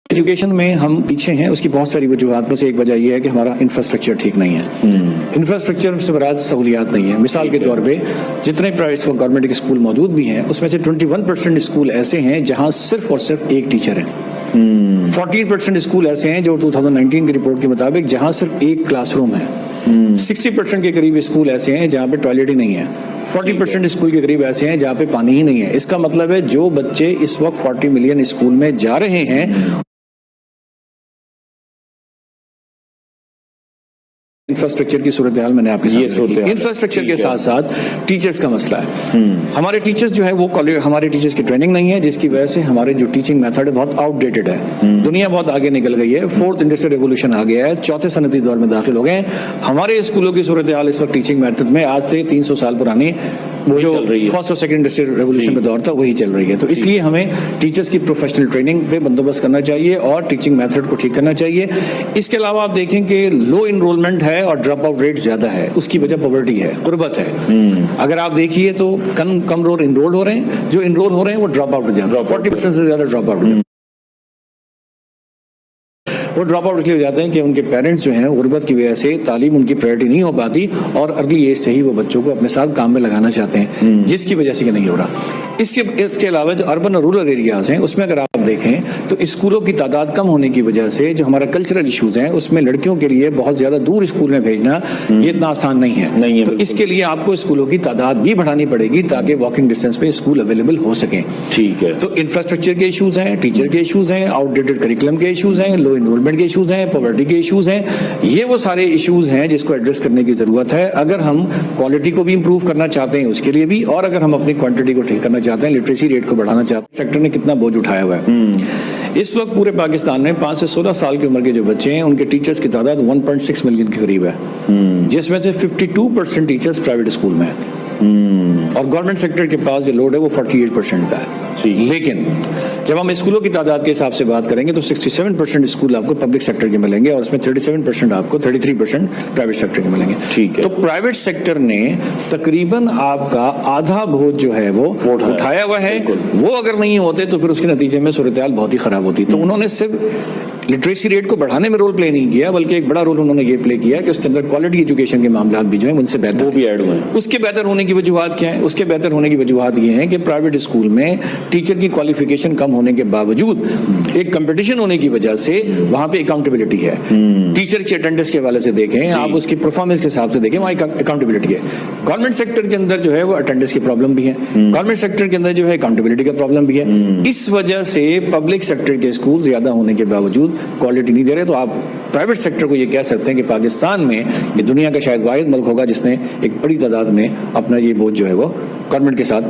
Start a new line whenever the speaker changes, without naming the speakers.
Education میں ہم پیچھے ہیں، اس کی بہت ساری وجوہات میں سے ایک وجہ یہ ہے کہ ہمارا انفراسٹرکچر ٹھیک نہیں ہے. انفراسٹرکچر سے مراد سہولیات نہیں ہے. مثال کے طور پہ جتنے پرائیویٹ و گورنمنٹ کے اسکول موجود بھی ہیں اس میں سے 21% اسکول ایسے ہیں جہاں صرف اور صرف ایک ٹیچر ہے. 14% اسکول ایسے ہیں جو 2019 کی رپورٹ کے مطابق جہاں صرف ایک کلاس روم ہے. 60% کے قریب اسکول ایسے ہیں جہاں پہ ٹوائلٹ ہی نہیں ہے. 40% اسکول کے قریب ایسے ہیں جہاں پہ پانی ہی نہیں ہے. اس کا مطلب ہے جو بچے اس وقت 40 ملین اسکول میں جا رہے ہیں انفراسٹرکچر کی صورتحال میں نے آپ کے ساتھ انفراسٹرکچر کے ساتھ ساتھ ٹیچرز کا مسئلہ ہے. ہمارے ٹیچرز جو ہے وہ ہمارے ٹیچرز کی ٹریننگ نہیں ہے، جس کی وجہ سے ہمارے جو ٹیچنگ میتھڈ ہے بہت آؤٹ ڈیٹڈ ہے. دنیا بہت آگے نکل گئی ہے. 4th انڈسٹریل ریولوشن آ گیا ہے، 4تھے صنعتی دور میں داخل ہو گئے ہیں. ہمارے اسکولوں کی صورتحال اس وقت ٹیچنگ میتھڈ میں آج سے 300 سال پرانی جو فرسٹ اور سیکنڈ انڈسٹریل ریولوشن کا دور تھا وہی چل رہی ہے. تو اس لیے ہمیں ٹیچرز کی پروفیشنل ٹریننگ پہ بندوبست کرنا چاہیے اور ٹیچنگ میتھڈ کو ٹھیک کرنا چاہیے. اس کے علاوہ آپ دیکھیں کہ لو انرولمنٹ ہے اور ڈراپ آؤٹ ریٹ زیادہ ہے. اس کی وجہ پاورٹی ہے، غربت ہے. اگر آپ دیکھیے تو کم لوگ انرول ہو رہے ہیں، جو انرول ہو رہے ہیں وہ ڈراپ آؤٹ ہو جاتے ہیں. 40% سے زیادہ ڈراپ آؤٹ ہو جاتے ہیں. وہ ڈراپ آؤٹ اس لیے ہو جاتے ہیں کہ ان کے پیرنٹس جو ہیں غربت کی وجہ سے تعلیم ان کی پرائرٹی نہیں ہو پاتی اور ارلی ایج سے ہی وہ بچوں کو اپنے ساتھ کام میں لگانا چاہتے ہیں، جس کی وجہ سے یہ نہیں ہو رہا. اس کے علاوہ جو اربن اور رورل ایریاز ہیں اس میں اگر آپ دیکھیں تو اسکولوں کی تعداد کم ہونے کی وجہ سے جو ہمارا کلچرل ایشوز ہیں اس میں لڑکیوں کے لیے بہت زیادہ دور اسکول میں بھیجنا یہ اتنا آسان نہیں ہے. تو اس کے لیے آپ کو اسکولوں کی تعداد بھی بڑھانی پڑے گی تاکہ واکنگ ڈسٹینس پہ اسکول اویلیبل ہو سکیں. ٹھیک ہے. تو انفراسٹرکچر کے ایشوز ہیں، ٹیچر کے ایشوز ہیں، آؤٹ ڈیٹڈ کریکولم کے ایشوز ہیں، لو انرولمنٹ کے ایشوز ہیں، پاورٹی کے ایشوز ہیں. یہ وہ سارے ایشوز ہیں جس کو ایڈریس کرنے کی ضرورت ہے اگر ہم کوالٹی کو بھی امپروو کرنا چاہتے ہیں اس کے لیے بھی، اور اگر ہم اپنی کوانٹٹی کو ٹھیک کرنا چاہتے ہیں، لٹریسی ریٹ کو بڑھانا چاہتے ہیں. سیکٹر نے کتنا بوجھ اٹھایا ہوا ہے. اس وقت پورے پاکستان میں 5 سے 16 سال کی عمر کے جو بچے ہیں ان کے ٹیچرز کی تعداد 1.6 ملین کے قریب ہے، جس میں سے 52% ٹیچرز پرائیویٹ اسکول میں ہیں اور گورنمنٹ سیکٹر کے پاس جو لوڈ ہے وہ 48% کا ہے. لیکن جب ہم اسکولوں کی تعداد کے حساب سے بات کریں گے تو 67% اسکول آپ کو پبلک سیکٹر کے ملیں گے اور اس میں 37% آپ کو 33% پرائیویٹ سیکٹر کے ملیں گے. ٹھیک ہے. تو پرائیویٹ سیکٹر نے تقریباً آپ کا آدھا بوجھ جو ہے وہ اٹھایا ہوا ہے. وہ اگر نہیں ہوتے تو پھر اس کے نتیجے میں صورتحال بہت ہی خراب ہوتی. تو انہوں نے صرف لٹریسی ریٹ کو بڑھانے میں رول پلے نہیں کیا بلکہ ایک بڑا رول انہوں نے یہ پلے کیا کہ اس کے اندر کوالٹی ایجوکیشن کے معاملات بھی جو ہیں ان سے بہتر وہ بھی ایڈ ہوئے. اس کے بہتر ہونے کی وجوہات کیا ہیں؟ اس کے بہتر ہونے کی وجوہات یہ ہیں کہ پرائیویٹ اسکول میں ٹیچر کی کوالیفیکیشن کم ہونے کے باوجود ایک کمپٹیشن ہونے کی وجہ سے وہاں پہ اکاؤنٹیبلٹی ہے. ٹیچر کی اٹینڈنس کے حوالے سے دیکھیں آپ، اس کی پرفارمنس کے حساب سے دیکھیں، وہاں اکاؤنٹیبلٹی ہے. گورنمنٹ سیکٹر کے اندر جو ہے وہ اٹینڈنس کی پرابلم بھی ہے، گورنمنٹ سیکٹر کے اندر جو ہے اکاؤنٹیبلٹی کا پرابلم بھی ہے. اس وجہ سے پبلک سیکٹر کے اسکول زیادہ ہونے کے باوجود کوالٹی نہیں دے رہے. تو آپ پرائیویٹ سیکٹر کو یہ کہہ سکتے ہیں کہ پاکستان میں یہ دنیا کا شاید واحد ملک ہوگا جس نے ایک بڑی تعداد میں اپنا یہ بوجھ جو ہے وہ گورنمنٹ کے ساتھ